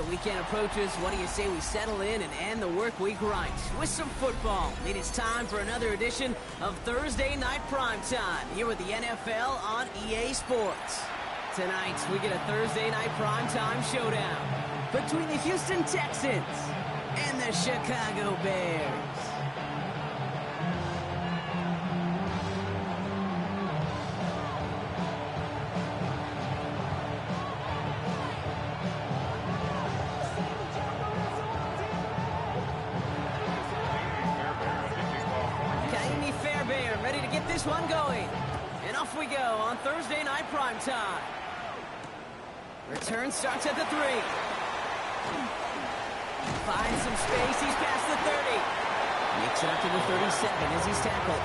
the weekend approaches, what do you say we settle in and end the work week right with some football? It is time for another edition of Thursday Night Primetime here with the NFL on EA Sports. Tonight, we get a Thursday Night Primetime showdown between the Houston Texans and the Chicago Bears. Ready to get this one going. And off we go on Thursday Night Primetime. Return starts at the 3. Finds some space. He's past the 30. Makes it up to the 37 as he's tackled.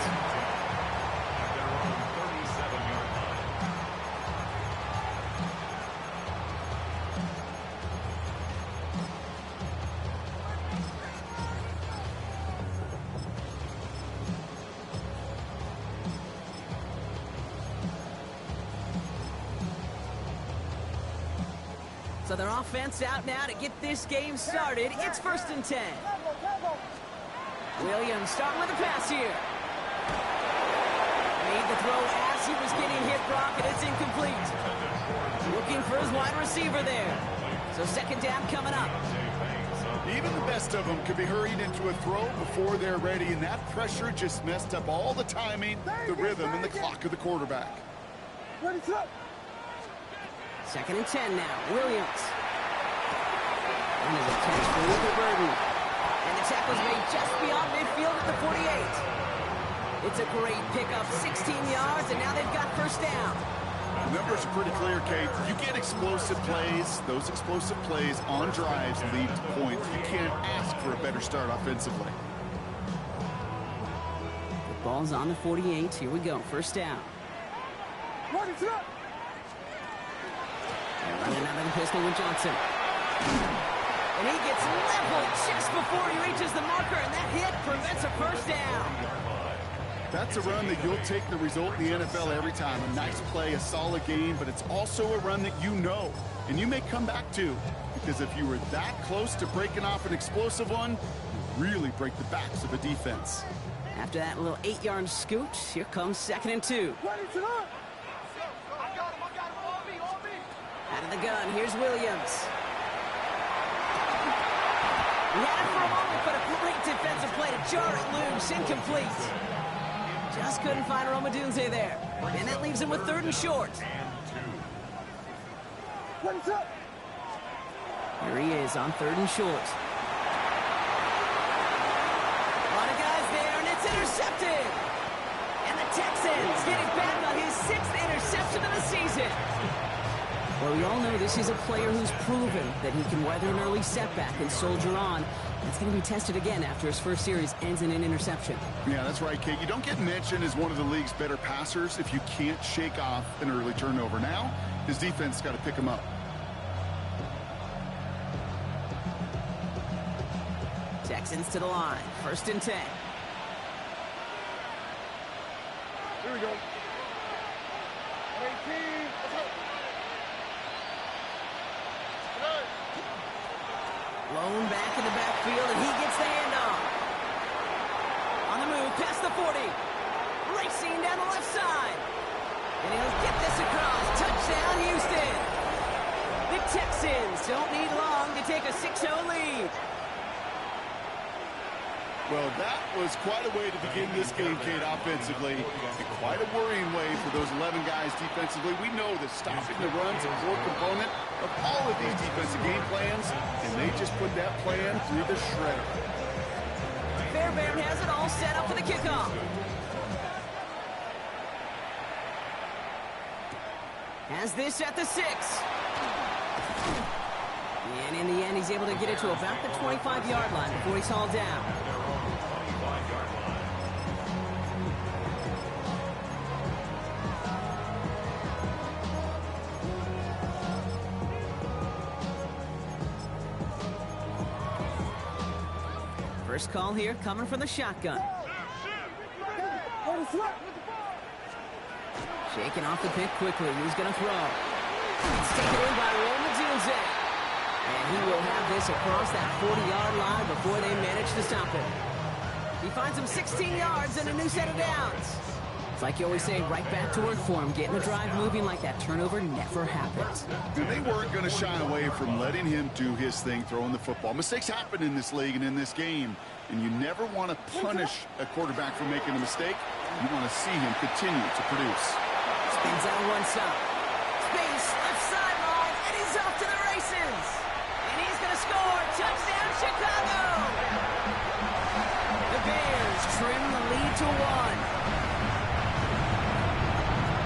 So their offense out now to get this game started. It's 1st and 10. Williams starting with a pass here. Made the throw as he was getting hit, Brock, and it's incomplete. Looking for his wide receiver there. So 2nd down coming up. Even the best of them could be hurried into a throw before they're ready, and that pressure just messed up all the timing, the rhythm, and the clock of the quarterback. 2nd and 10 now. Williams. And there's a catch for Luther Burden. And the tackle's made just beyond midfield at the 48. It's a great pickup, 16 yards, and now they've got 1st down. The numbers are pretty clear, Kate. You get explosive plays. Those explosive plays on drives lead to points. You can't ask for a better start offensively. The ball's on the 48. Here we go. 1st down. Running out of the pistol with Johnson. And he gets leveled just before he reaches the marker, and that hit prevents a 1st down. That's a run that you'll take the result in the NFL every time. A nice play, a solid game, but it's also a run that you know, and you may come back to, because if you were that close to breaking off an explosive one, you really break the backs of a defense. After that little 8-yard scoot, here comes 2nd and 2. Out of the gun, here's Williams. He had it for a moment, but a great defensive play to jar it loose. Incomplete. Just couldn't find Romadunze there. And that leaves him with 3rd and short. Here he is on 3rd and short. A lot of guys there, and it's intercepted. And the Texans getting back on his 6th interception of the season. Well, we all know this is a player who's proven that he can weather an early setback and soldier on. It's going to be tested again after his first series ends in an interception. Yeah, that's right, Kate. You don't get mentioned as one of the league's better passers if you can't shake off an early turnover. Now, his defense has got to pick him up. Texans to the line. 1st and 10. Here we go. 18. Let's go. Blown back in the backfield, and he gets the handoff. On the move, past the 40. Racing down the left side. And he'll get this across. Touchdown, Houston. The Texans don't need long to take a 6-0 lead. Well, that was quite a way to begin this game, Kate, offensively. And quite a worrying way for those 11 guys defensively. We know that stopping the run's a core component of all of these defensive game plans, and they just put that plan through the shredder. Fairbairn has it all set up for the kickoff. Has this at the 6. And in the end, he's able to get it to about the 25-yard line before he's hauled down. First call here coming from the shotgun. Shaking off the pick quickly. He's going to throw. It's taken in by Romadunze. And he will this across that 40-yard line before they manage to stop him. He finds him 16 yards and a new set of downs. It's like you always say, right back to work for him. Getting the drive moving like that turnover never happens. And they weren't going to shy away from letting him do his thing, throwing the football. Mistakes happen in this league and in this game, and you never want to punish a quarterback for making a mistake. You want to see him continue to produce. Spins out one stop. Space, left sideline, and he's off to the races. And he's going to score. Touchdown, Chicago! The Bears trim the lead to 1.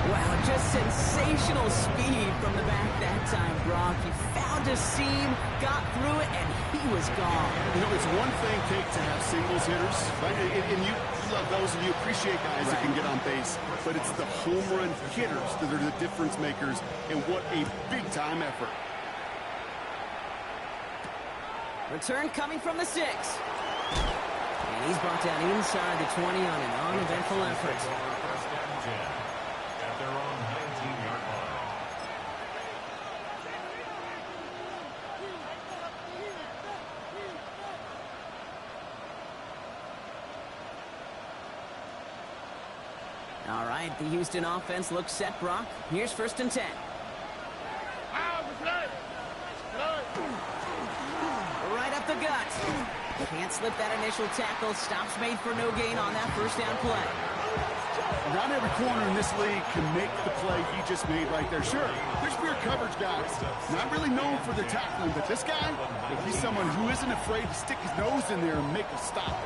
Wow, just sensational speed from the back that time, Brock. He found a seam, got through it, and he was gone. You know, it's one thing, Kate, to have singles hitters, right? And you love those, and you appreciate guys that can get on base. But it's the home run hitters that are the difference makers, and what a big-time effort. Return coming from the 6. And he's brought down inside the 20 on an uneventful effort. All right, the Houston offense looks set, Brock. Here's 1st and 10. Right up the gut. Can't slip that initial tackle. Stops made for no gain on that 1st down play. Not every corner in this league can make the play he just made right there. Sure, there's pure coverage guys. Not really known for the tackling, but this guy, he's someone who isn't afraid to stick his nose in there and make a stop.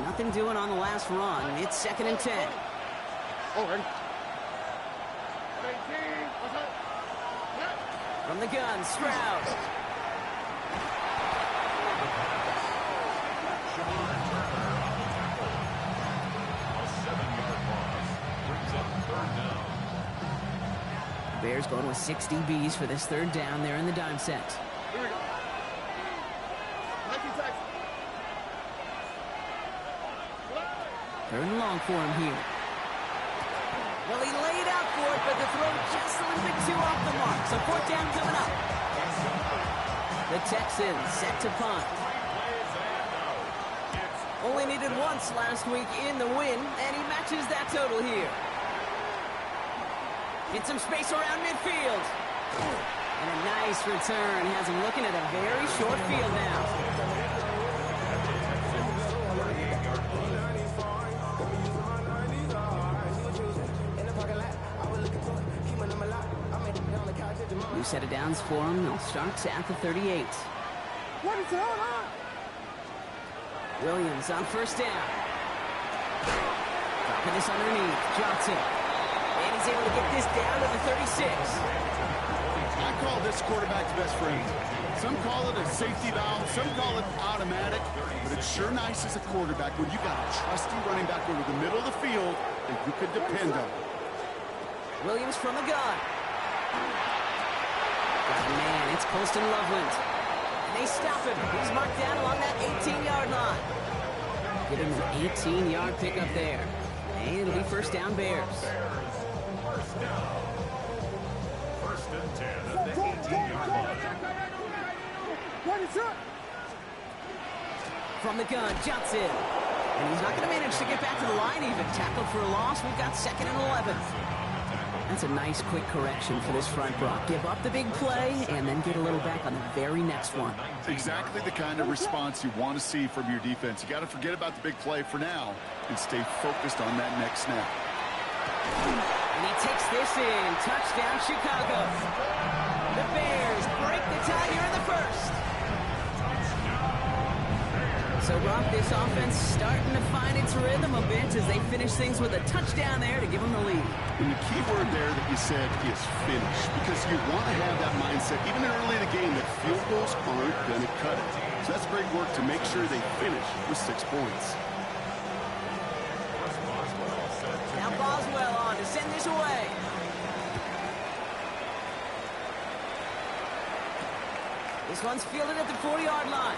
Nothing doing on the last run. It's 2nd and 10. From the gun, Stroud. Bears going with 6 DBs for this 3rd down there in the dime set. Third and long for him here. Well, he laid out for it, but the throw just a little bit too off the mark. So 4th down coming up. The Texans set to punt. Only needed once last week in the win, and he matches that total here. Get some space around midfield. And a nice return has him looking at a very short field now. New set of downs for him. They'll start at the 38. What is going on? Williams on 1st down. Dropping this underneath. Johnson. And he's able to get this down to the 36. I call this quarterback's best friend. Some call it a safety valve. Some call it automatic. But it's sure nice as a quarterback when you got a trusty running back over the middle of the field that you could depend on. Williams from the gun. Oh, man, it's Colston Loveland. And they stop him. He's marked down along that 18-yard line. Give him an 18-yard pickup there. And it'll be 1st down Bears. 1st and 10 at the 18-yard line. From the gun, Johnson. And he's not going to manage to get back to the line even. Tackled for a loss. We've got 2nd and 11. That's a nice quick correction for this front, Brock. Give up the big play and then get a little back on the very next one. Exactly the kind of response you want to see from your defense. You got to forget about the big play for now and stay focused on that next snap. And he takes this in. Touchdown, Chicago. The Bears break the tie here in the 1st. So, Brock, this offense starting to find its rhythm a bit as they finish things with a touchdown there to give them the lead. And the key word there that you said is finish, because you want to have that mindset, even early in the game, that field goals aren't going to cut it. So that's great work to make sure they finish with 6 points. Now Boswell on to send this away. This one's fielded at the 40-yard line.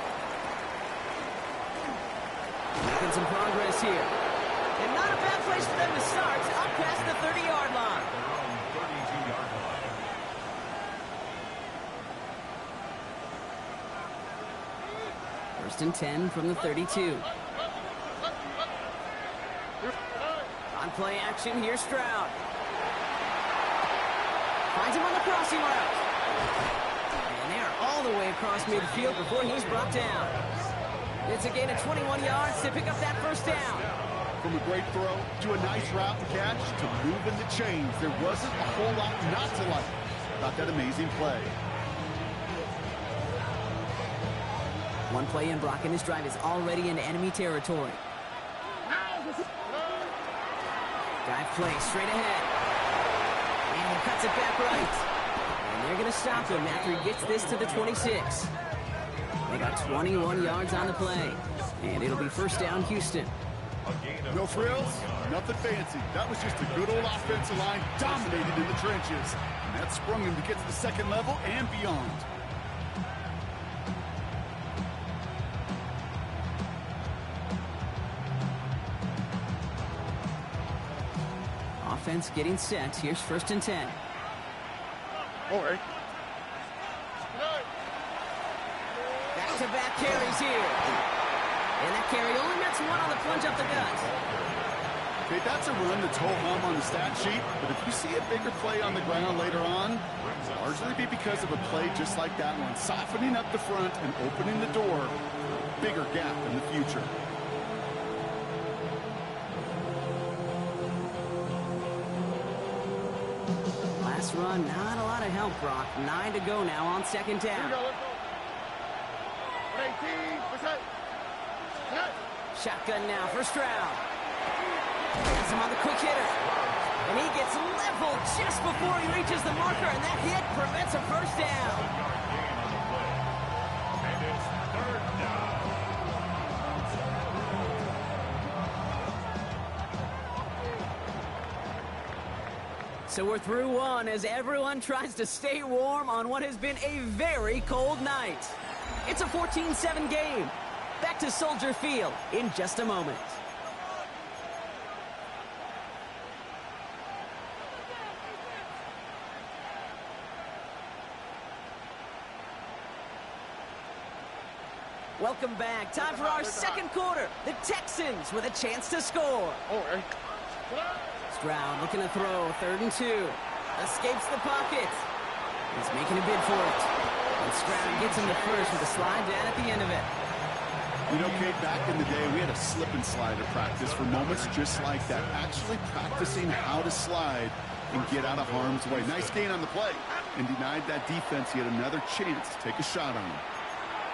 Making some progress here. And not a bad place for them to start, up past the 30-yard line. Their own 32-yard line. First and 10 from the 32. On play action, here's Stroud. Finds him on the crossing route. And they are all the way across midfield before he's brought down. It's a gain of 21 yards to pick up that first down. From a great throw to a nice route and catch to moving the chains, there wasn't a whole lot not to like about that amazing play. One play in, Brock, and his drive is already in enemy territory. Drive play straight ahead. And he cuts it back right. And they're going to stop him after he gets this to the 26. They got 21 yards on the play. And it'll be first down, Houston. No frills, nothing fancy. That was just a good old offensive line dominated in the trenches. And that sprung him to get to the second level and beyond. Offense getting set. Here's first and 10. All right. Back-to-back carries here. And that carry only nets one on the plunge up the gut. Okay, that's a run that's ho-hum on the stat sheet, but if you see a bigger play on the ground later on, it'll largely be because of a play just like that one, softening up the front and opening the door for a bigger gap in the future. Last run, not a lot of help, Brock. 9 to go now on second down. Shotgun now for Stroud. Has him on the quick hitter. And he gets leveled just before he reaches the marker, and that hit prevents a first down. And it's third down. So we're through one as everyone tries to stay warm on what has been a very cold night. It's a 14-7 game. Back to Soldier Field in just a moment. Welcome back. Time for our second quarter. The Texans with a chance to score. Stroud looking to throw. 3rd and 2. Escapes the pocket. He's making a bid for it. And Stroud gets him the first with a slide down at the end of it. You know, Kate, back in the day, we had a slip and slide at practice for moments just like that. Actually practicing how to slide and get out of harm's way. Nice gain on the play. And denied that defense yet another chance to take a shot on him.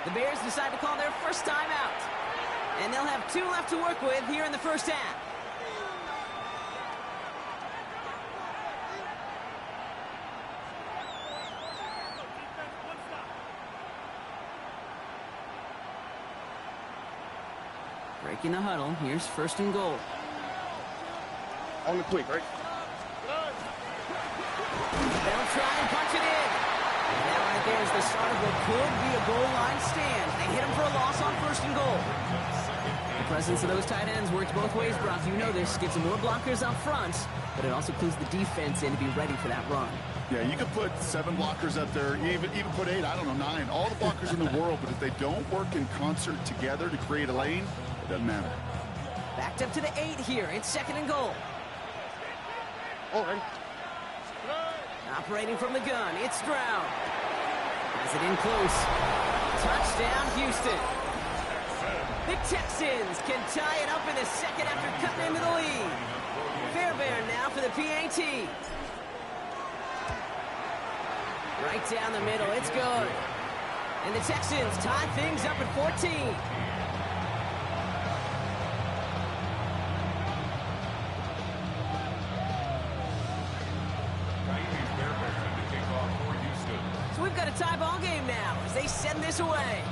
The Bears decide to call their first timeout. And they'll have 2 left to work with here in the first half. Breaking the huddle. Here's first and goal. On the quick, right? They'll try and punch it in. And that right there is the start of what could be a goal line stand. They hit him for a loss on first and goal. The presence of those tight ends works both ways, Brock. You know this. Gives them more blockers up front, but it also clues the defense in to be ready for that run. Yeah, you could put 7 blockers up there, even put 8, I don't know, 9. All the blockers in the world, but if they don't work in concert together to create a lane, it doesn't matter. Backed up to the 8 here. It's 2nd and goal. All right. Operating from the gun, it's Stroud. Has it in close. Touchdown, Houston. The Texans can tie it up in the second after cutting into the lead. Fairbairn now for the PAT. Right down the middle, it's good. And the Texans tie things up at 14. So we've got a tie ball game now as they send this away.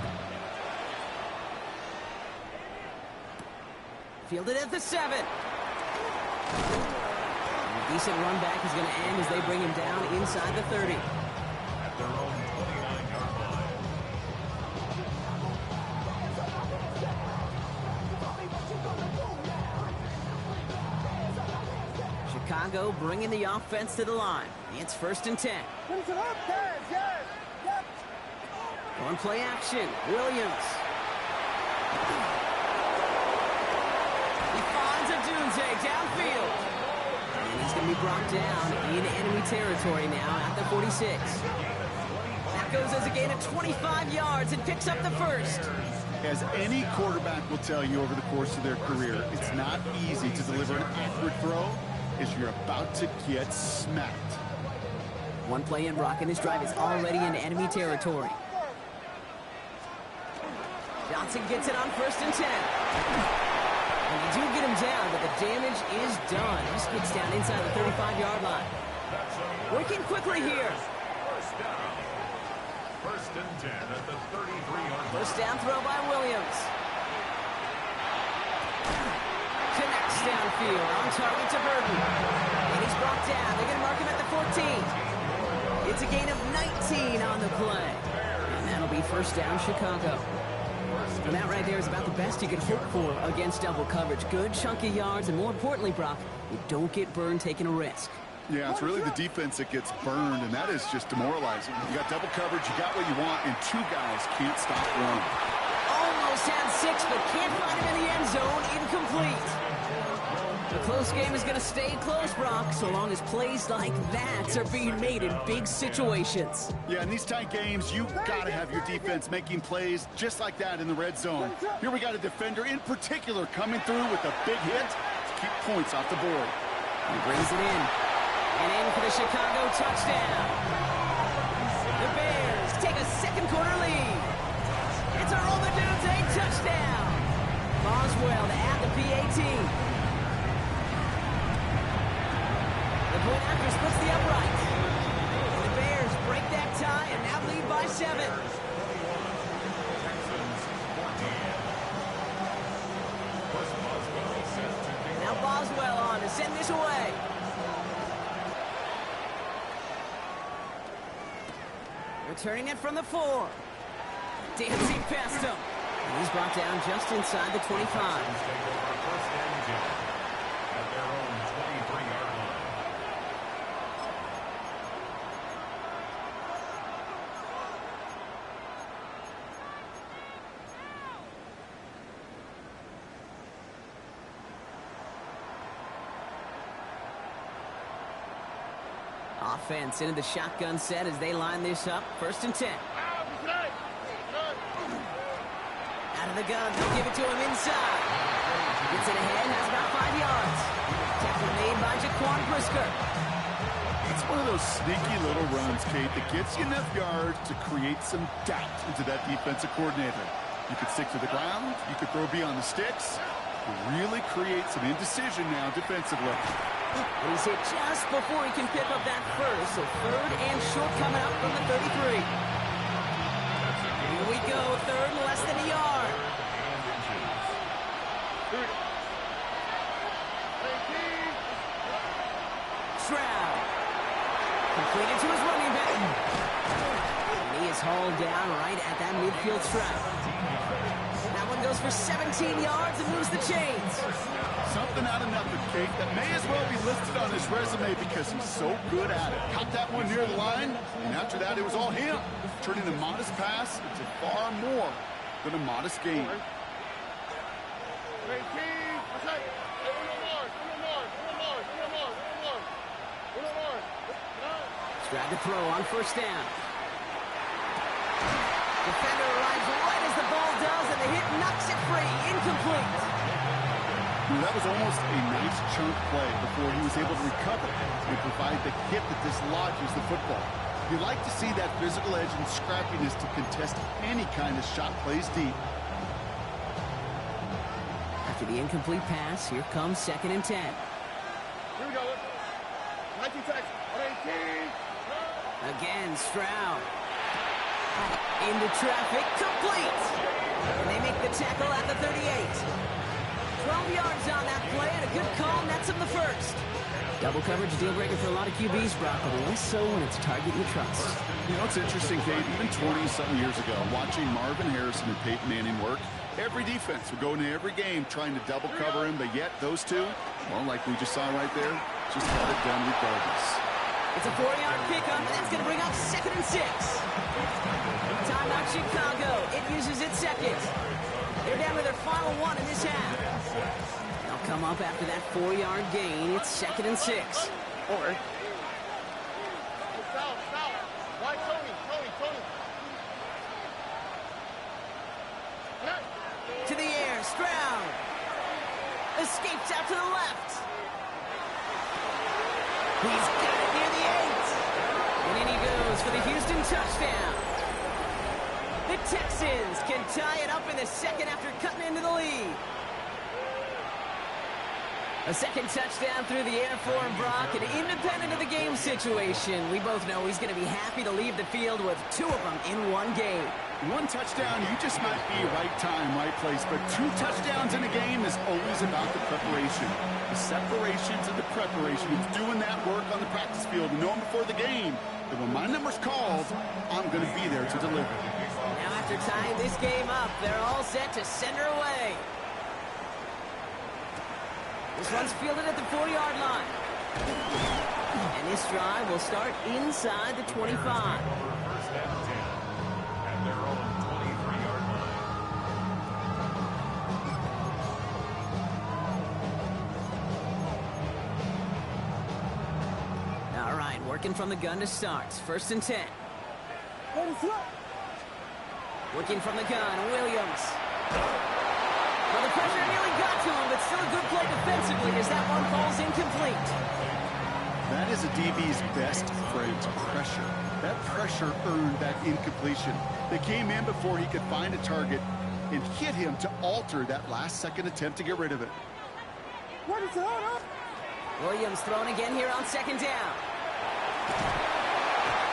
Fielded at the 7. And a decent run back is going to end as they bring him down inside the 30. At their own 29-yard line. Chicago bringing the offense to the line. It's 1st and 10. On play action, Williams. He finds a Dunze downfield. And he's going to be brought down in enemy territory now at the 46. That goes as a gain of 25 yards and picks up the first. As any quarterback will tell you over the course of their career, it's not easy to deliver an accurate throw as you're about to get smacked. One play in, Brock, and this drive is already in enemy territory. Johnson gets it on 1st and 10. And they do get him down, but the damage is done. He skids down inside the 35-yard line. Working quickly here. First and 10 at the 33-yard line. First down throw by Williams. Connects downfield on target to Burton. And he's brought down. They're going to mark him at the 14. It's a gain of 19 on the play. And that'll be first down Chicago. And that right there is about the best you could hope for against double coverage. Good chunky yards, and more importantly, Brock, you don't get burned taking a risk. Yeah, it's really the defense that gets burned, and that is just demoralizing. You got double coverage, you got what you want, and two guys can't stop one. Almost had 6, but can't find him in the end zone. Incomplete. The close game is going to stay close, Brock, so long as plays like that are being made in big situations. Yeah, in these tight games, you got to have your defense making plays just like that in the red zone. Here we got a defender in particular coming through with a big hit to keep points off the board. He brings it in. And in for the Chicago touchdown. The Bears take a second-quarter lead. It's a Roman Dunze touchdown. Boswell to add the PAT. The point after splits the upright. And the Bears break that tie and now lead by 7. Now Boswell on to send this away. Returning it from the 4. Dancing past him. And he's brought down just inside the 25. Offense into the shotgun set as they line this up. 1st and 10. Out of the gun, they'll give it to him inside. Gets it ahead, has about 5 yards. Tackle made by Jaquan Brisker. It's one of those sneaky little runs, Kate, that gets you enough yards to create some doubt into that defensive coordinator. You could stick to the ground, you could throw beyond the sticks, really create some indecision now defensively. And he's hit just before he can pick up that first, so 3rd and short coming up from the 33. Here we go, 3rd and less than a yard. Stroud. Completed to his running back. And he is hauled down right at that midfield stripe. That one goes for 17 yards and moves the chains. Something out of nothing, Kate, that may as well be listed on his resume because he's so good at it. Caught that one near the line, and after that, it was all him. Turning a modest pass into far more than a modest gain. Stroud to throw on 1st down. Defender arrives right as the ball does, and the hit knocks it free. Incomplete. That was almost a nice chunk play before he was able to recover and provide the hit that dislodges the football. You like to see that physical edge and scrappiness to contest any kind of shot plays deep. After the incomplete pass, here comes 2nd and 10. Here we go. 19 seconds. 18. Again, Stroud. Into traffic, complete. And they make the tackle at the 38. 12 yards on that play, and a good call nets him the first. Double coverage deal breaker for a lot of QBs, Brock, but less so when it's a target you trust. You know, it's interesting, Kate, even 20-something years ago, watching Marvin Harrison and Peyton Manning work, every defense would go into every game trying to double cover him, but yet those two, well, like we just saw right there, Just got it done regardless. It's a 4-yard pickup, and that's going to bring up 2nd and 6. Timeout Chicago. It uses its second. They're down to their final one in this half. They'll come up after that 4-yard gain. It's 2nd and 6. Or. Foul. Why, Tony? To the air, Stroud. Escapes out to the left. He's got it near the 8. And in he goes for the Houston touchdown. The Texans can tie it up in the second after cutting into the lead. A second touchdown through the air for Brock, and independent of the game situation, we both know he's going to be happy to leave the field with 2 of them in one game. 1 touchdown, you just might be right time, right place, but 2 touchdowns in a game is always about the preparation. The separation to the preparation. It's doing that work on the practice field, knowing before the game that when my number's called, I'm going to be there to deliver. Now after tying this game up, they're all set to send her away. This one's fielded at the 4-yard line. And this drive will start inside the 25. First and 10 at their own 23-yard line. All right, working from the gun to start. 1st and 10. Working from the gun, Williams. Well, the pressure nearly got to him, but still a good play defensively as that one falls incomplete. That is a DB's best friend, pressure. That pressure earned that incompletion. They came in before he could find a target and hit him to alter that last-second attempt to get rid of it. Williams thrown again here on 2nd down.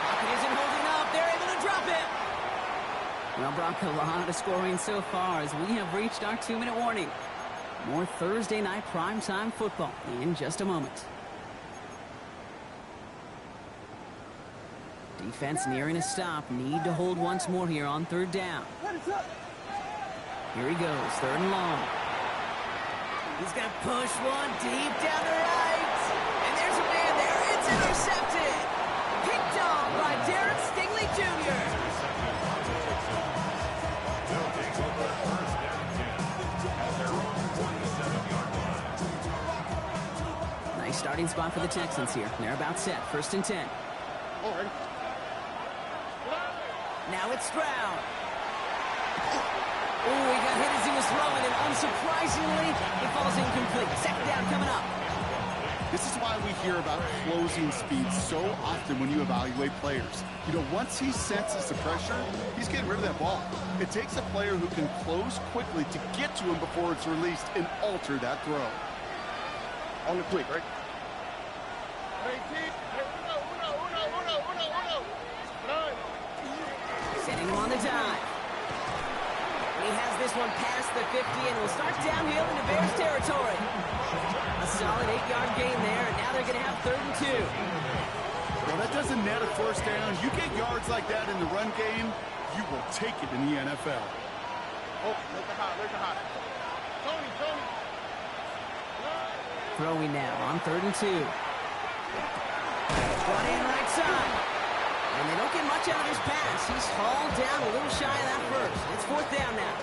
Pocket isn't holding up. They're able to drop it. Well, Brock, a lot of scoring so far as we have reached our 2-minute warning. More Thursday night primetime football in just a moment. Defense nearing a stop. Need to hold once more here on 3rd down. Here he goes, 3rd and long. He's going to push one deep down the right. And there's a man there. It's intercepted. Picked off by Derek Stingley Jr. Nice starting spot for the Texans here. They're about set. 1st and 10. Now it's Stroud. Oh, he got hit as he was throwing, and unsurprisingly, it falls incomplete. 2nd down coming up. This is why we hear about closing speed so often when you evaluate players. You know, once he senses the pressure, he's getting rid of that ball. It takes a player who can close quickly to get to him before it's released and alter that throw. On the quick, right? Setting him on the dive. He has this one past the 50 and will start downhill into Bears territory. A solid 8-yard gain there, and now they're going to have 3rd and 2. Well, that doesn't net a 1st down. You get yards like that in the run game, you will take it in the NFL. Oh, there's the hot. Tony. Throwing now on 3rd and 2. Brought in right side. And they don't get much out of this pass. He's hauled down a little shy of that first. It's 4th down now.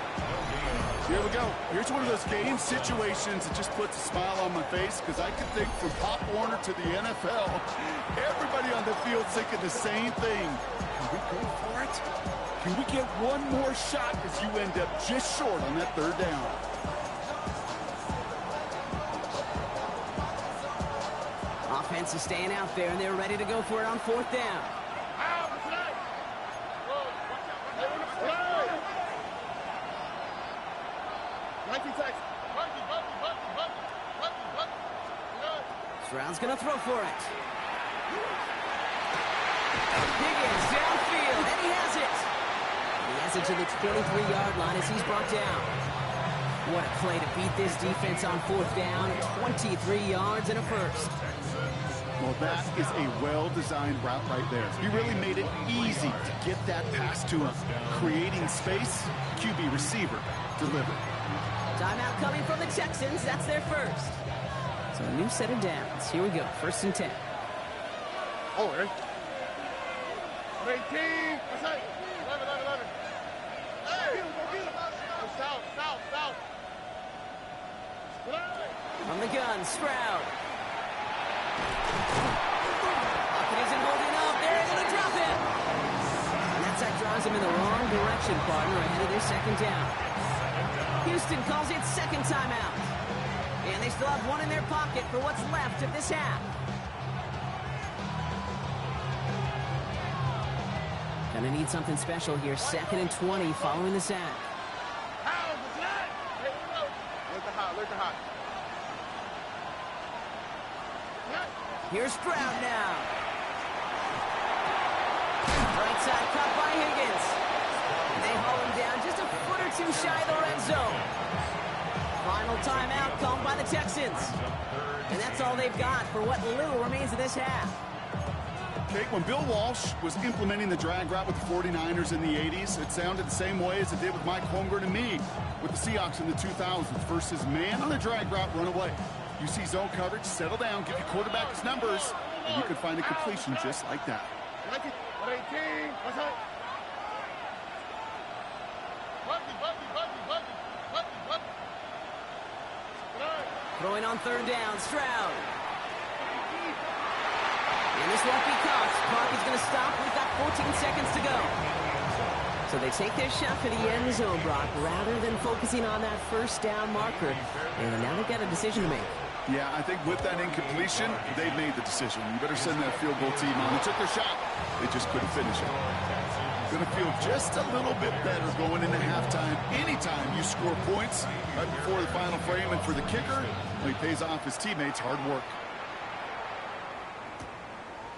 Here we go. Here's one of those game situations that just puts a smile on my face because I can think from Pop Warner to the NFL, everybody on the field thinking the same thing. Can we go for it? Can we get one more shot as you end up just short on that 3rd down? Offense is staying out there, and they're ready to go for it on 4th down. 19 seconds. Stroud's going to throw for it. Higgins downfield, and he has it. He has it to the 23-yard line as he's brought down. What a play to beat this defense on 4th down. 23 yards and a first. Well, that is a well-designed route right there. He really made it easy to get that pass to him. Creating space, QB receiver, delivered. Timeout coming from the Texans. That's their first. So new set of downs. Here we go, 1st and 10. Oh, right. 18. What's that? 11. Hey! Go get him. South. From the gun, Stroud. Pocket isn't holding up. They're able to drop it. And that sack drives him in the wrong direction, partner, ahead of their 2nd down. Houston calls it 2nd timeout. And they still have one in their pocket for what's left of this half. Gonna need something special here. 2nd and 20 following the sack. Look at hot. Here's Stroud now. Right side caught by Higgins. And they haul him down just a foot or two shy of the red zone. Final timeout called by the Texans. And that's all they've got for what little remains of this half. Okay, when Bill Walsh was implementing the drag route with the 49ers in the 80s, it sounded the same way as it did with Mike Holmgren and me with the Seahawks in the 2000s versus man on a drag route, run away. You see zone coverage, settle down, give your quarterback his numbers, and you can find a completion just like that. 18. What's up? Throwing on 3rd down, Stroud. And this won't be caught. Clock is going to stop. We've got 14 seconds to go. So they take their shot for the end zone, Brock, rather than focusing on that 1st down marker. And now they've got a decision to make. Yeah, I think with that incompletion, they made the decision. You better send that field goal team on. They took their shot. They just couldn't finish it. Going to feel just a little bit better going into halftime. Anytime you score points right before the final frame, and for the kicker, well, he pays off his teammates' hard work.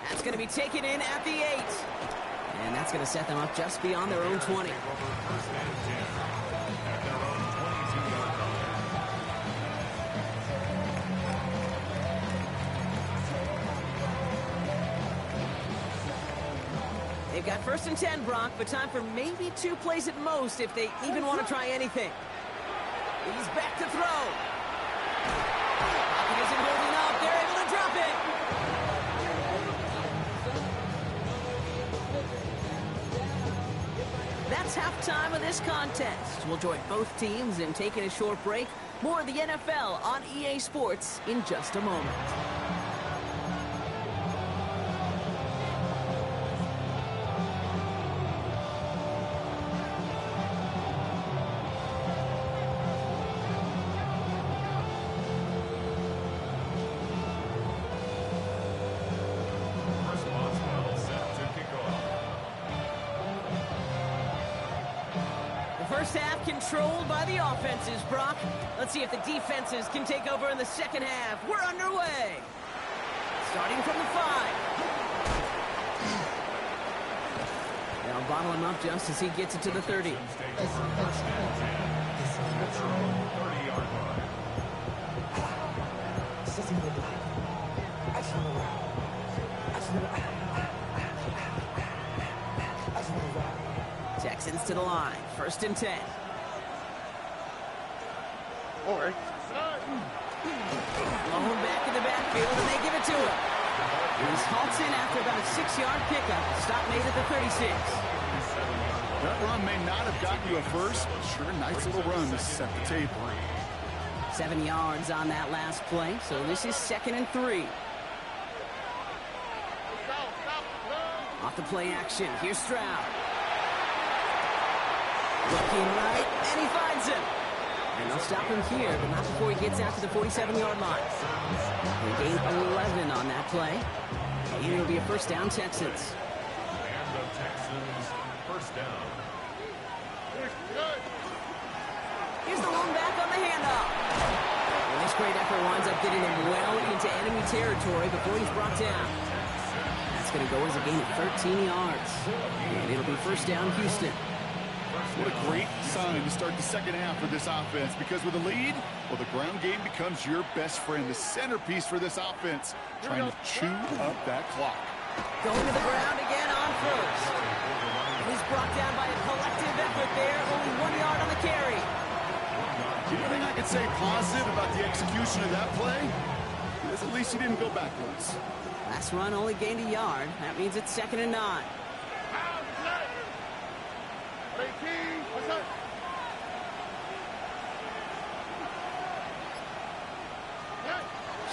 That's going to be taken in at the 8. And that's going to set them up just beyond their own 20. They've got 1st and 10, Brock, but time for maybe 2 plays at most if they even want to try anything. He's back to throw. Pocket isn't holding up. They're able to drop it. That's halftime of this contest. We'll join both teams in taking a short break. More of the NFL on EA Sports in just a moment. First half controlled by the offenses, Brock. Let's see if the defenses can take over in the 2nd half. We're underway. Starting from the 5. They'll bottle him up just as he gets it to the 30. Texans to the line. 1st and 10. All right. Long back in the backfield, and they give it to him. He's halts in after about a 6-yard pickup. Stop made at the 36. That run may not have gotten you a first, but sure, nice little run to set the table. 7 yards on that last play, so this is 2nd and 3. Off the play action, here's Stroud. Looking right, and he finds him. And they'll stop him here, but not before he gets out to the 47-yard line. They gain 11 on that play. And it'll be a 1st down, Texans. And the Texans, 1st down. Here's the one back on the handoff. And this great effort winds up getting him well into enemy territory before he's brought down. That's going to go as a gain of 13 yards. And it'll be 1st down, Houston. What a great sign to start the 2nd half for this offense, because with a lead, well, the ground game becomes your best friend, the centerpiece for this offense, trying to chew up that clock. Going to the ground again on 1st. He's brought down by a collective effort there, only 1 yard on the carry. Anything I could say positive about the execution of that play? because at least he didn't go backwards. Last run only gained a yard. That means it's 2nd and 9.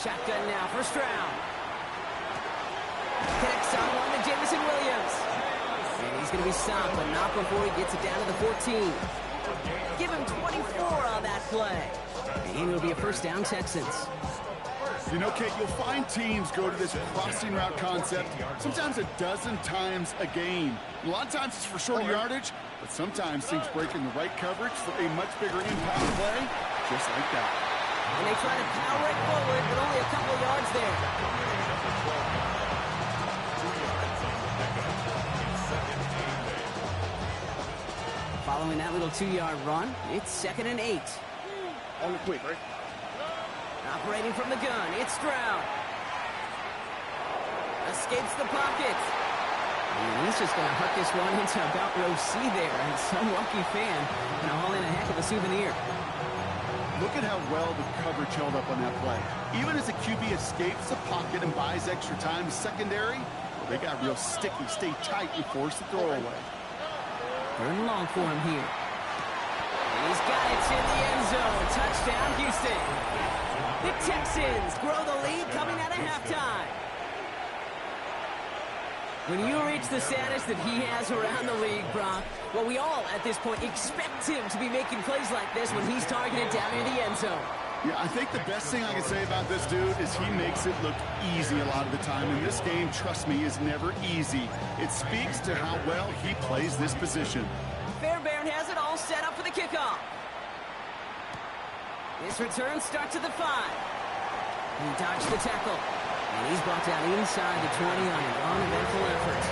Shotgun now, first round. Connects on one to Jamison Williams. And he's going to be stopped, but not before he gets it down to the 14. Give him 24 on that play. And it'll be a first down, Texans. You know, Kate, you'll find teams go to this crossing route concept sometimes a dozen times a game. A lot of times it's for shorter yardage, but sometimes teams break in the right coverage for a much bigger impact play, just like that. And they try to power right forward, but only a couple yards there. Following that little 2-yard run, it's 2nd and 8. On the quick, right? Operating from the gun, it's Stroud. Escapes the pocket. And he's just going to hook this one into about row C there. And some lucky fan going to haul in a heck of a souvenir. Look at how well the coverage held up on that play. Even as the QB escapes the pocket and buys extra time to secondary, well, they got real sticky, stay tight, and force the throw away. 3rd and long for him here. And he's got it in the end zone. Touchdown, Houston. The Texans grow the lead coming out of halftime. When you reach the status that he has around the league, Brock, well, we all, at this point, expect him to be making plays like this when he's targeted down near the end zone. Yeah, I think the best thing I can say about this dude is he makes it look easy a lot of the time. And this game, trust me, is never easy. It speaks to how well he plays this position. Fairbairn has it all set up for the kickoff. This return starts at the 5. He dodged the tackle. And he's brought down inside the 20 on an uneventful effort.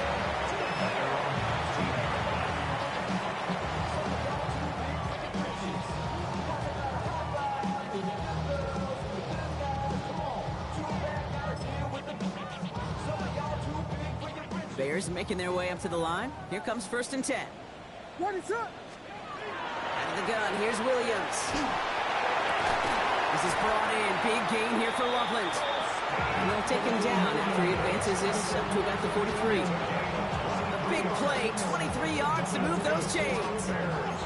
Bears making their way up to the line. Here comes 1st and 10. Out of the gun, here's Williams. This is brought in. Big gain here for Loveland. And they'll take him down after he advances this up to about the 43. A big play, 23 yards to move those chains.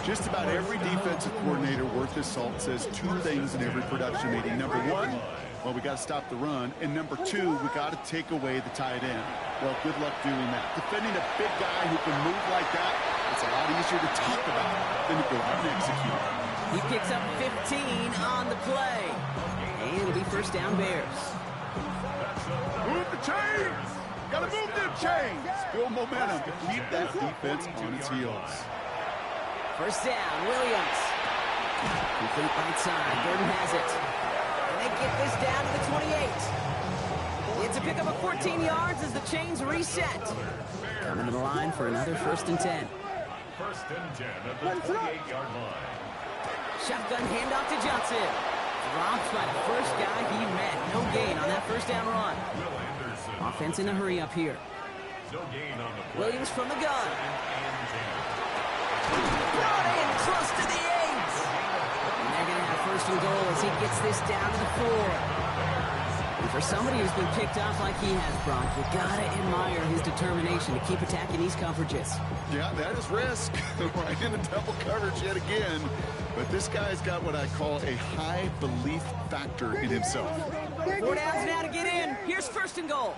Just about every defensive coordinator worth his salt says 2 things in every production meeting. Number 1, well, we got to stop the run. And number 2, we got to take away the tight end. Well, good luck doing that. Defending a big guy who can move like that, it's a lot easier to talk about than to go out and execute. He picks up 15 on the play. And it'll be first down, Bears. Move the chains! Gotta move them chains! Build momentum to keep that defense on its heels. First down, Williams. Complete right side. Gordon has it. And they get this down to the 28. It's a pickup of 14 yards as the chains reset. Coming to the line for another 1st and 10. 1st and 10 at the 28-yard line. Shotgun handoff to Johnson. Dropped by the first guy he met. No gain on that first down run. Offense in a hurry up here. No gain on the play. Williams from the gun. Brought in close to the 8. And they're going to have 1st and goal as he gets this down to the 4. And for somebody who's been picked off like he has, Brock, you got to admire his determination to keep attacking these coverages. Yeah, that is risk. Right in the double coverage yet again. But this guy's got what I call a high belief factor in himself. 4 downs now to get in. Here's 1st and goal.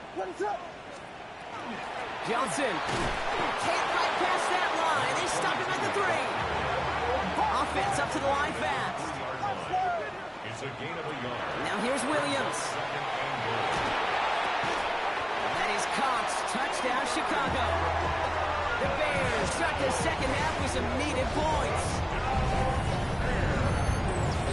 Johnson can't right past that line. They stop him at the 3. Offense up to the line fast. It's a gain of a yard. Now here's Williams. That is caught. Touchdown, Chicago. The Bears start the second half with some needed points.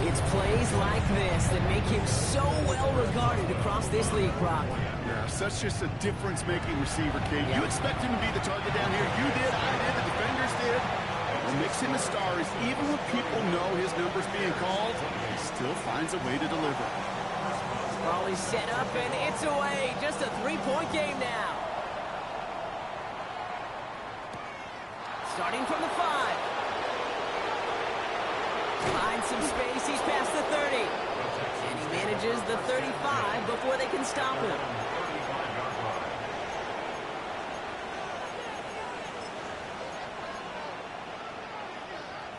It's plays like this that make him so well regarded across this league, Brock. Yeah, such just a difference-making receiver, Kate. You expect him to be the target down here. You did, I did, the defenders did. What makes him a star is even when people know his number's being called, he still finds a way to deliver. Ball is set up, and it's away. Just a 3-point game now. Starting from the 5. Finds some space. He's past the 30. And he manages the 35 before they can stop him.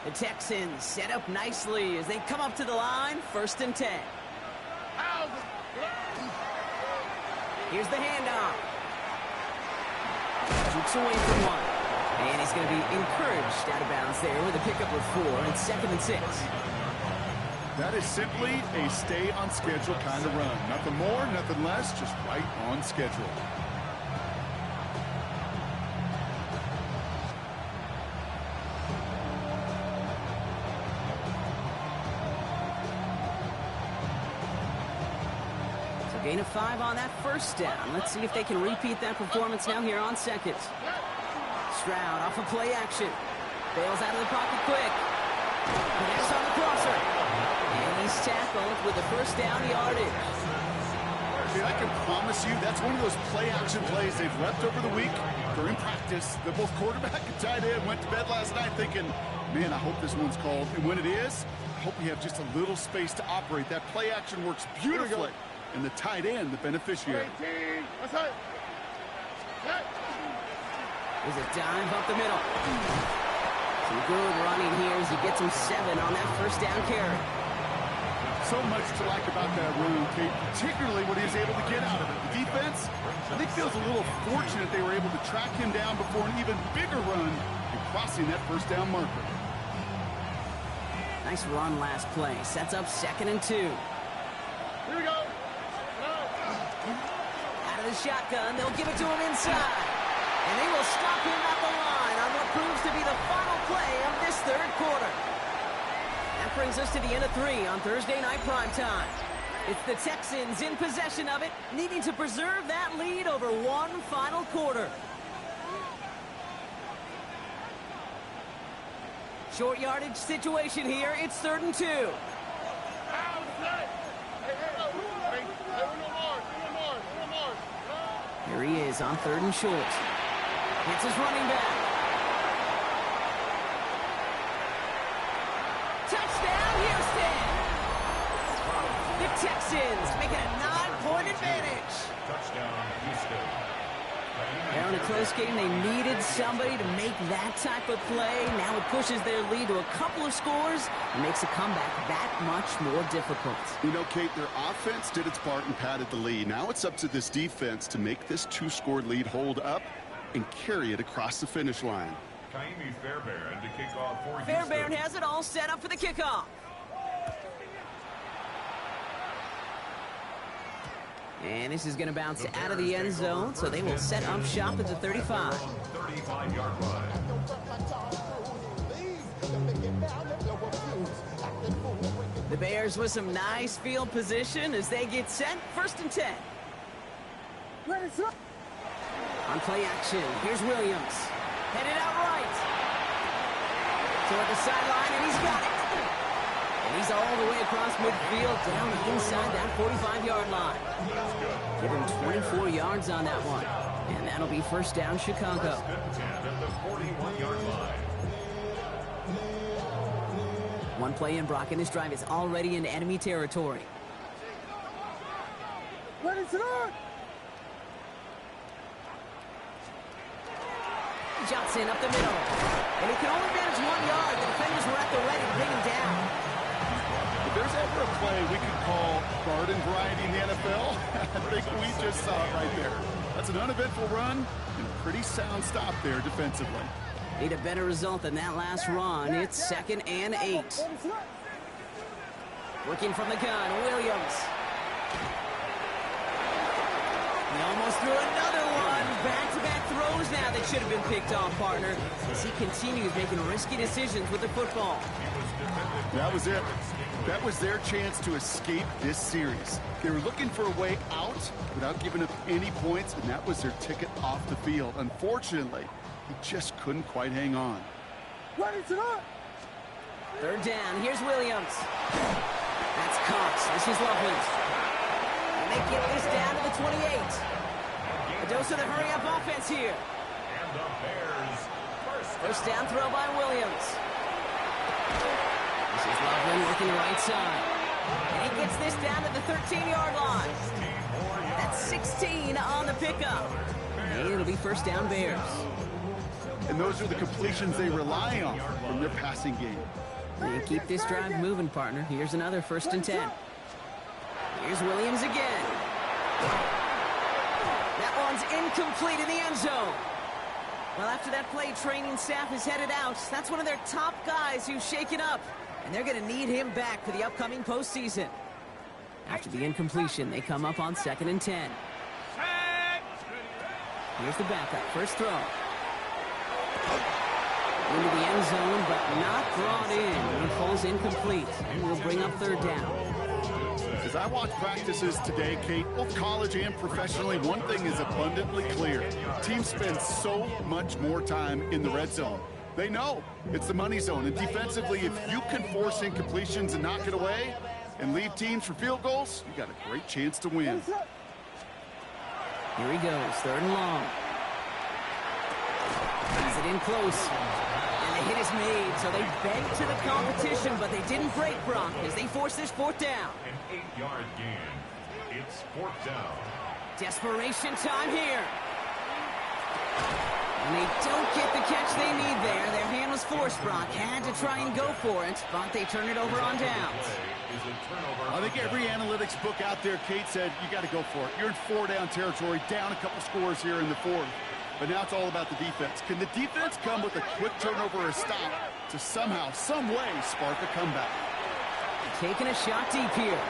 The Texans set up nicely as they come up to the line, 1st and 10. Here's the handoff. Shoots away from one. And he's going to be encouraged out of bounds there with a pickup of 4 and 2nd and 6. That is simply a stay on schedule kind of run. Nothing more, nothing less, just right on schedule. Gain of 5 on that 1st down. Let's see if they can repeat that performance now here on 2nd. Stroud off of play action. Bails out of the pocket quick. Connects on the crosser. And he's tackled with the 1st down yardage. Dude, I can promise you that's one of those play action plays they've left over the week during practice. That both quarterback and tight end went to bed last night thinking, man, I hope this one's called. And when it is, I hope we have just a little space to operate. That play action works beautifully. And the tight end, the beneficiary. There's a dive up the middle. Some good running here as he gets him 7 on that 1st down carry. So much to like about that run, Kate, particularly what he was able to get out of it. The defense, I think, feels a little fortunate they were able to track him down before an even bigger run and crossing that 1st down marker. Nice run last play. Sets up 2nd and 2. Here we go. Out of the shotgun, they'll give it to him inside. And they will stop him at the line on what proves to be the final play of this 3rd quarter. That brings us to the end of 3 on Thursday night primetime. It's the Texans in possession of it, needing to preserve that lead over one final quarter. Short yardage situation here. It's 3rd and 2. Here he is on 3rd and short. It's his running back. Touchdown, Houston! The Texans making a 9-point advantage. Touchdown, Houston. Now in a close game, they needed somebody to make that type of play. Now it pushes their lead to a couple of scores and makes a comeback that much more difficult. You know, Kate, their offense did its part and padded the lead. Now it's up to this defense to make this 2-score lead hold up and carry it across the finish line. Kaimi Fairbairn to kick off for Houston. Fairbairn has it all set up for the kickoff. And this is going to bounce out of the end zone, so they will set up shop at the 35. 35-yard line. The Bears with some nice field position as they get set. 1st and 10. On play action, here's Williams. Headed out right. Toward the sideline, and he's got it. And he's all the way across midfield down inside that 45-yard line. Give him 24 yards on that one. And that'll be 1st down, Chicago. At the 41-yard line. One play in, Brock, and this drive is already in enemy territory. Johnson up the middle. And he can only manage 1 yard. The defenders were at the ready to bring him down. If there's ever a play we could call garden variety in the NFL, I think we just saw it right there. That's an uneventful run and a pretty sound stop there defensively. Need a better result than that last run. It's 2nd and 8. Working from the gun, Williams. He almost threw another one. Back-to-back throws now that should have been picked off, partner, as he continues making risky decisions with the football. That was it. That was their chance to escape this series. They were looking for a way out without giving up any points, and that was their ticket off the field. Unfortunately, he just couldn't quite hang on. 3rd down. Here's Williams. That's Cox. This is Loveland. And they get this down to the 28. A dose of the hurry-up offense here. And the Bears. 1st down throw by Williams. This is Loveland working the right side. And he gets this down to the 13-yard line. pickup. And it'll be first down Bears. And those are the completions they rely on from their passing game. They keep this drive moving, partner. Here's another 1st and 10. Here's Williams again. That one's incomplete in the end zone. Well, after that play, training staff is headed out. That's one of their top guys who's shaken up. And they're going to need him back for the upcoming postseason. After the incompletion, they come up on 2nd and 10. Here's the backup. First throw. Into the end zone, but not brought in. It falls incomplete. And will bring up 3rd down. As I watch practices today, Kate, both college and professionally, one thing is abundantly clear. Teams spend so much more time in the red zone. They know it's the money zone. And defensively, if you can force incompletions and knock it away and leave teams for field goals, you got a great chance to win. Here he goes, 3rd and long. He's it in close. And the hit is made, so they bent to the competition, but they didn't break, Brock, as they force this 4th down. An 8-yard gain. It's 4th down. Desperation time here. And they don't get the catch they need there. Their hand was forced, Brock. Had to try and go for it, but they turn it over on downs. I think every analytics book out there, Kate, said you got to go for it. You're in 4-down territory, down a couple scores here in the 4th. But now it's all about the defense. Can the defense come with a quick turnover or a stop to somehow, some way, spark a comeback? Taking a shot deep here.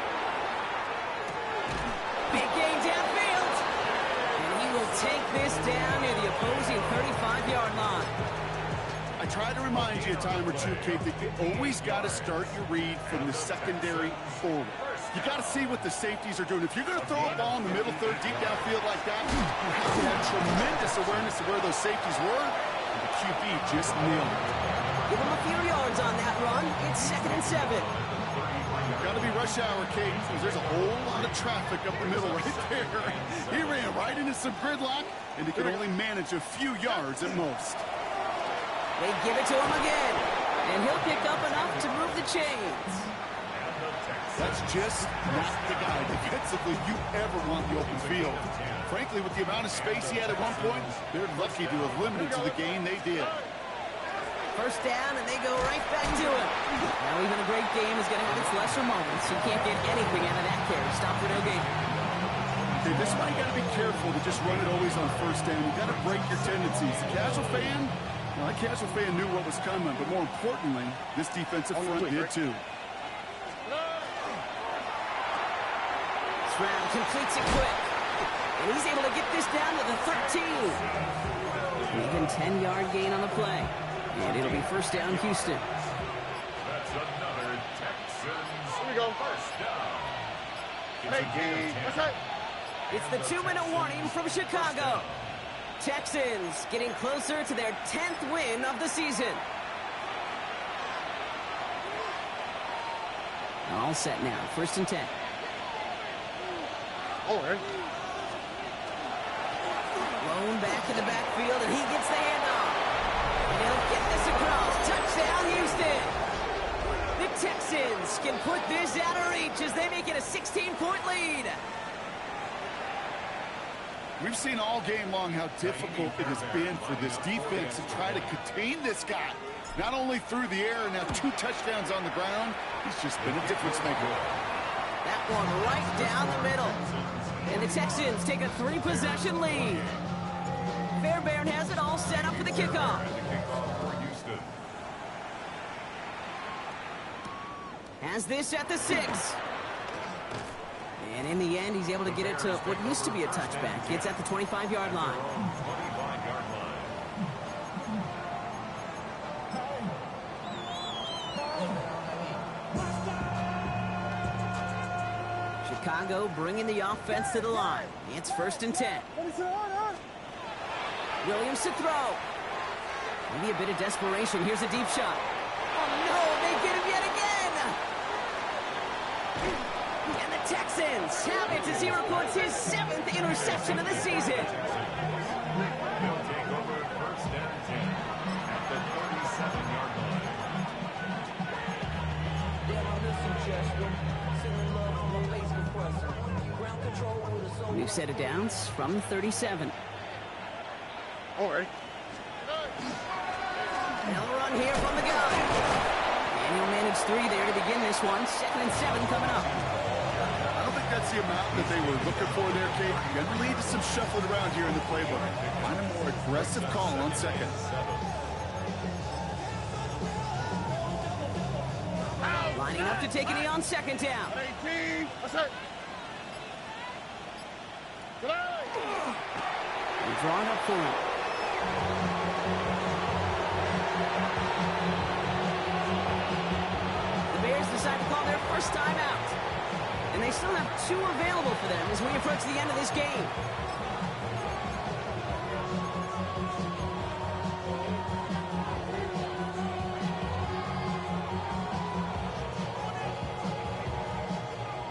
Big gain downfield. And he will take this down near the opposing 35-yard line. I try to remind you a time or two, Kate, that you always got to start your read from the secondary forward. You got to see what the safeties are doing. If you're going to throw a ball in the middle third, deep downfield like that, you have to have tremendous awareness of where those safeties were, and the QB just nailed it. Give him a few yards on that run. It's 2nd and 7. Got to be rush hour, Kate, because there's a whole lot of traffic up the middle right there. He ran right into some gridlock, and he could only manage a few yards at most. They give it to him again, and he'll pick up enough to move the chains. That's just not the guy defensively you ever want the open field. Frankly, with the amount of space he had at one point, they're lucky to have limited to the gain they did. First down, and they go right back to him. Now even a great game is going to have its lesser moments. You can't get anything out of that carry. Stop for no gain. Okay, this is why you got to be careful to just run it always on first down. You got to break your tendencies. The casual fan, well, that casual fan knew what was coming, but more importantly, this defensive front did too. Stroud completes it quick. And he's able to get this down to the 13. Even 10-yard gain on the play. And it'll be first down, Houston. That's another Texans. Here we go. First down. What's that? It's the 2-minute warning from Chicago. Texans getting closer to their 10th win of the season. All set now. 1st and 10. Oh, right. Blown back in the backfield, and he gets the handoff. And he'll get this across. Touchdown, Houston. The Texans can put this out of reach as they make it a 16-point lead. We've seen all game long how difficult it has been for this defense to try to contain this guy. Not only through the air, now 2 touchdowns on the ground. He's just been a difference maker. That one right down the middle. And the Texans take a 3-possession lead. Fairbairn has it all set up for the kickoff. Has this at the 6. And in the end, he's able to get it to what used to be a touchback. It's at the 25-yard line. Chicago bringing the offense to the line. It's 1st and 10. Williams to throw. Maybe a bit of desperation. Here's a deep shot. Oh, no, they get him yet again. And the Texans have it as he reports his 7th interception of the season. They'll take over 1st and 10 at the 37-yard line. Yeah, my listen, Chester. Sending love from my Facebook question. Ground control with a soul New set of downs from the 37. All right. They'll run here from the gun. And he'll manage 3 there to begin this one. 2nd and 7 coming up. I don't think that's the amount that they were looking for there, Kate. You're going to need some shuffling around here in the playbook. Find a more aggressive call on 2nd. Lining up to take a knee on 2nd down. 18. That's it. And drawing up for him. The Bears decide to call their first time out. And they still have 2 available for them as we approach the end of this game.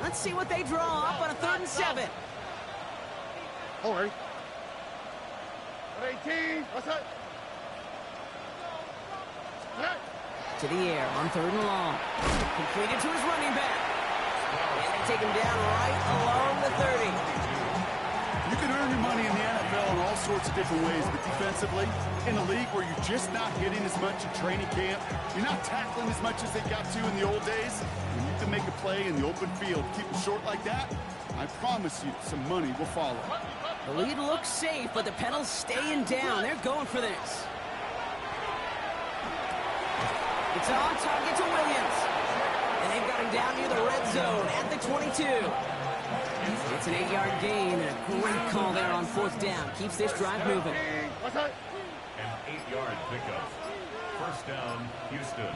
Let's see what they draw up on a 3rd and 7. All right. 18. That's it. To the air on 3rd and long. Completed to his running back. And they take him down right along the 30. You can earn your money in the NFL in all sorts of different ways, but defensively, in a league where you're just not getting as much in training camp, you're not tackling as much as they got to in the old days, when you can make a play in the open field, keep it short like that, I promise you some money will follow. The lead looks safe, but the Pedals staying down. They're going for this. It's on target to Williams. And they've got him down near the red zone at the 22. It's an 8-yard gain and a great call there on 4th down. Keeps this drive moving. An 8-yard pickup. First down, Houston.